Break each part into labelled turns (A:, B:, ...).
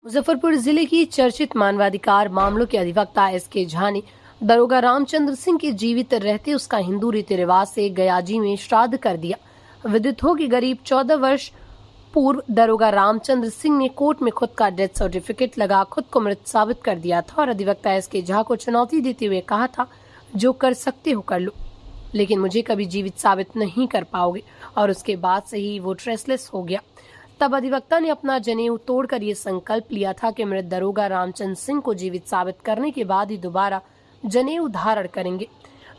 A: मुजफ्फरपुर जिले की चर्चित मानवाधिकार मामलों के अधिवक्ता एसके झा ने दरोगा रामचंद्र सिंह के जीवित रहते उसका हिंदू रीति रिवाज से गयाजी में श्राद्ध कर दिया। विदित हो कि करीब 14 वर्ष पूर्व दरोगा रामचंद्र सिंह ने कोर्ट में खुद का डेथ सर्टिफिकेट लगा खुद को मृत साबित कर दिया था और अधिवक्ता एसके झा को चुनौती देते हुए कहा था, जो कर सकते हो कर लो, लेकिन मुझे कभी जीवित साबित नहीं कर पाओगे। और उसके बाद से ही वो ट्रेसलेस हो गया। तब अधिवक्ता ने अपना जनेऊ तोड़कर ये संकल्प लिया था कि मृत दरोगा रामचंद्र सिंह को जीवित साबित करने के बाद ही दोबारा जनेऊ धारण करेंगे।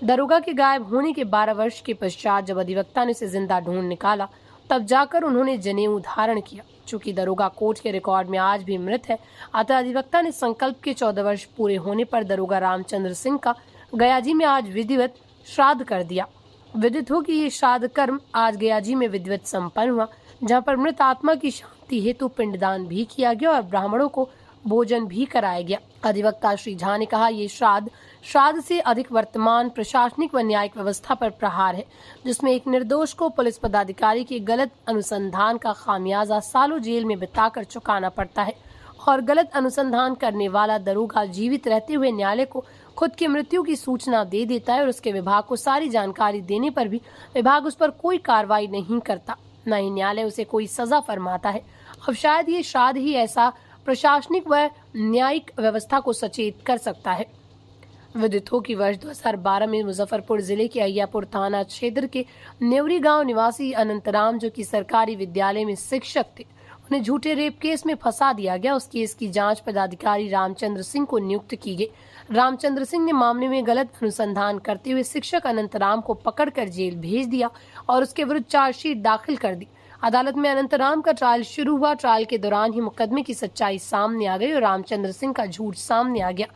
A: दरोगा के गायब होने के 12 वर्ष के पश्चात जब अधिवक्ता ने उसे जिंदा ढूंढ निकाला, तब जाकर उन्होंने जनेऊ धारण किया। चूंकि दरोगा कोर्ट के रिकॉर्ड में आज भी मृत है, अतः अधिवक्ता ने संकल्प के 14 वर्ष पूरे होने पर दरोगा रामचंद्र सिंह का गयाजी में आज विधिवत श्राद्ध कर दिया। विदित हो कि ये श्राद्ध कर्म आज गयाजी में विधिवत संपन्न हुआ, जहां पर मृत आत्मा की शांति हेतु पिंडदान भी किया गया और ब्राह्मणों को भोजन भी कराया गया। अधिवक्ता श्री झा ने कहा, ये श्राद्ध से अधिक वर्तमान प्रशासनिक व न्यायिक व्यवस्था पर प्रहार है, जिसमें एक निर्दोष को पुलिस पदाधिकारी के गलत अनुसंधान का खामियाजा सालों जेल में बिताकर चुकाना पड़ता है और गलत अनुसंधान करने वाला दरोगा जीवित रहते हुए न्यायालय को खुद की मृत्यु की सूचना दे देता है और उसके विभाग को सारी जानकारी देने पर भी विभाग उस पर कोई कार्रवाई नहीं करता, न ही न्यायालय उसे कोई सजा फरमाता है। अब शायद ये श्राद्ध ही ऐसा प्रशासनिक व न्यायिक व्यवस्था को सचेत कर सकता है। विदित हो कि वर्ष 2012 में मुजफ्फरपुर जिले के अय्यापुर थाना क्षेत्र के नेवरी गांव निवासी अनंतराम, जो कि सरकारी विद्यालय में शिक्षक थे, उन्हें झूठे रेप केस में फंसा दिया गया। उस केस की जांच पदाधिकारी रामचंद्र सिंह को नियुक्त की गई। रामचंद्र सिंह ने मामले में गलत अनुसंधान करते हुए शिक्षक अनंतराम को पकड़कर जेल भेज दिया और उसके विरुद्ध चार्जशीट दाखिल कर दी। अदालत में अनंतराम का ट्रायल शुरू हुआ। ट्रायल के दौरान ही मुकदमे की सच्चाई सामने आ गई और रामचंद्र सिंह का झूठ सामने आ गया।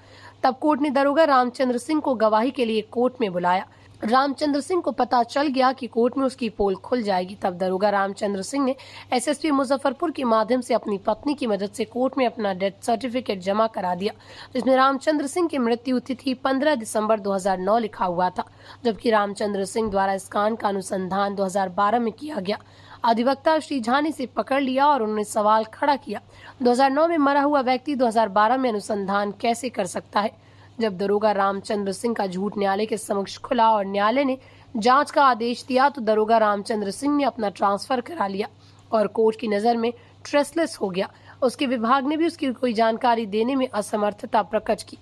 A: तब कोर्ट ने दरोगा रामचंद्र सिंह को गवाही के लिए कोर्ट में बुलाया। रामचंद्र सिंह को पता चल गया कि कोर्ट में उसकी पोल खुल जाएगी। तब दरोगा रामचंद्र सिंह ने एसएसपी मुजफ्फरपुर के माध्यम से अपनी पत्नी की मदद से कोर्ट में अपना डेथ सर्टिफिकेट जमा करा दिया, जिसमें रामचंद्र सिंह की मृत्यु तिथि 15 दिसंबर 2009 लिखा हुआ था, जबकि रामचंद्र सिंह द्वारा इस कांड का अनुसंधान 2012 में किया गया। अधिवक्ता श्री झा ने इसे पकड़ लिया और उन्होंने सवाल खड़ा किया, 2009 में मरा हुआ व्यक्ति 2012 में अनुसंधान कैसे कर सकता है? जब दरोगा रामचंद्र सिंह का झूठ न्यायालय के समक्ष खुला और न्यायालय ने जांच का आदेश दिया, तो दरोगा रामचंद्र सिंह ने अपना ट्रांसफर करा लिया और कोर्ट की नजर में ट्रेसलेस हो गया। उसके विभाग ने भी उसकी कोई जानकारी देने में असमर्थता प्रकट की।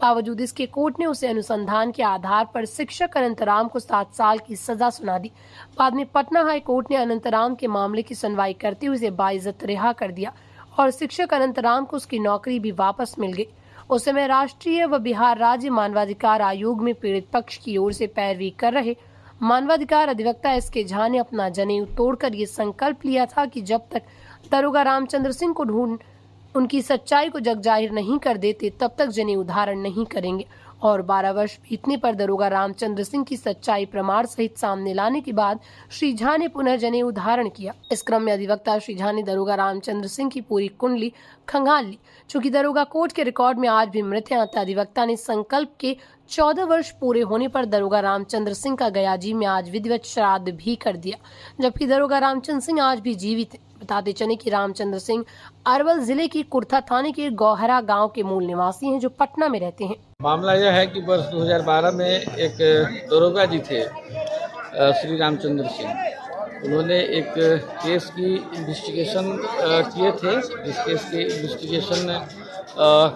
A: बावजूद इसके कोर्ट ने उसे अनुसंधान के आधार पर शिक्षक अनंतराम को 7 साल की सजा सुना दी। बाद में पटना हाई कोर्ट ने अनंतराम के मामले की सुनवाई करते हुए उसे बाइज्जत रिहा कर दिया और शिक्षक अनंतराम को उसकी नौकरी भी वापस मिल गई। उस समय राष्ट्रीय व बिहार राज्य मानवाधिकार आयोग में पीड़ित पक्ष की ओर से पैरवी कर रहे मानवाधिकार अधिवक्ता एसके झा ने अपना जनेऊ तोड़कर ये संकल्प लिया था कि जब तक दरोगा रामचंद्र सिंह को ढूंढ उनकी सच्चाई को जग जाहिर नहीं कर देते, तब तक जनेऊ धारण नहीं करेंगे। और 12 वर्ष बीतने पर दरोगा रामचंद्र सिंह की सच्चाई प्रमाण सहित सामने लाने के बाद श्री झा ने पुनः जनेऊ धारण किया। इस क्रम में अधिवक्ता श्री झा ने दरोगा रामचंद्र सिंह की पूरी कुंडली खंगाल ली। चूंकि दरोगा कोर्ट के रिकॉर्ड में आज भी मृत है, अतः अधिवक्ता ने संकल्प के 14 वर्ष पूरे होने पर दरोगा रामचंद्र सिंह का गयाजी में आज विधिवत श्राद्ध भी कर दिया, जबकि दरोगा रामचंद्र सिंह आज भी जीवित है। बताते चले कि रामचंद्र सिंह अरवल जिले की कुर्था थाने के गौहरा गांव के मूल निवासी हैं, जो पटना में रहते हैं।
B: मामला यह है कि वर्ष 2012 में एक दरोगा जी थे श्री रामचंद्र सिंह, उन्होंने एक केस की इन्वेस्टिगेशन किए थे। जिस केस की इन्वेस्टिगेशन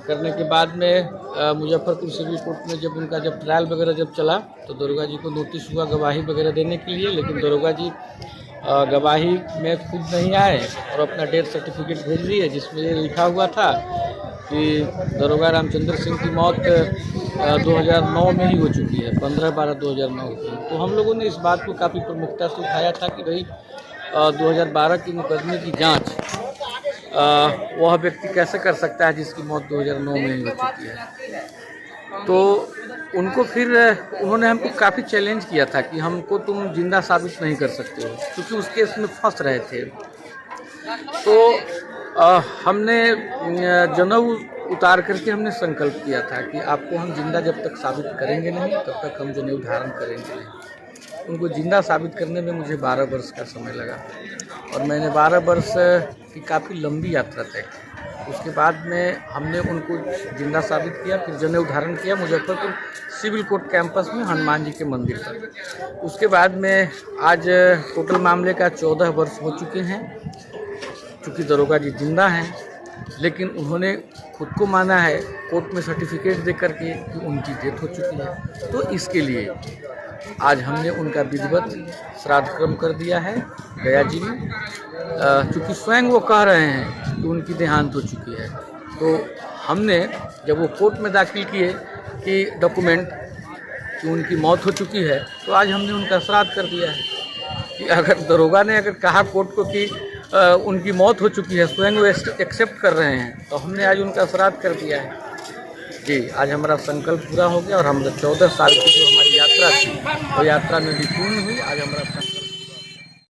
B: करने के बाद में मुजफ्फरपुर सिविल कोर्ट में जब ट्रायल वगैरह जब चला, तो दरोगा जी को नोटिस हुआ गवाही वगैरह देने के लिए, लेकिन दरोगा जी गवाही में खुद नहीं आए और अपना डेथ सर्टिफिकेट भेज दिए, जिसमें ये लिखा हुआ था कि दरोगा रामचंद्र सिंह की मौत 2009 में ही हो चुकी है, 15/12/2009 की। तो हम लोगों ने इस बात को काफ़ी प्रमुखता से उठाया था कि भाई 2012 की मुकदमे की जांच वह व्यक्ति कैसे कर सकता है जिसकी मौत 2009 में ही हो चुकी है। तो उनको फिर उन्होंने हमको काफ़ी चैलेंज किया था कि हमको तुम जिंदा साबित नहीं कर सकते हो, क्योंकि उस केस में फंस रहे थे। तो हमने जनेऊ उतार करके हमने संकल्प किया था कि आपको हम जिंदा जब तक साबित करेंगे नहीं, तब तक हम जनेऊ धारण करेंगे नहीं। उनको जिंदा साबित करने में मुझे 12 वर्ष का समय लगा और मैंने 12 वर्ष की काफ़ी लंबी यात्रा तय की। उसके बाद में हमने उनको जिंदा साबित किया, फिर जनेऊ धारण किया मुजफ्फरपुर सिविल कोर्ट कैंपस में हनुमान जी के मंदिर पर। उसके बाद में आज टोटल मामले का 14 वर्ष हो चुके हैं। चूँकि दरोगा जी जिंदा हैं, लेकिन उन्होंने खुद को माना है कोर्ट में सर्टिफिकेट दे करके कि उनकी डेथ हो चुकी है। तो इसके लिए आज हमने उनका विधिवत श्राद्ध कर्म कर दिया है गया जी में। चूँकि स्वयं वो कह रहे हैं कि उनकी देहांत हो चुकी है, तो हमने जब वो कोर्ट में दाखिल किए कि डॉक्यूमेंट कि उनकी मौत हो चुकी है, तो आज हमने उनका श्राद्ध कर दिया है। कि अगर दरोगा ने अगर कहा कोर्ट को कि उनकी मौत हो चुकी है, स्वयं वो एक्सेप्ट कर रहे हैं, तो हमने आज उनका श्राद्ध कर दिया है। जी, आज हमारा संकल्प पूरा हो गया और हम 14 साल की जो हमारी यात्रा थी, वो यात्रा में भी पूर्ण हुई। आज हमारा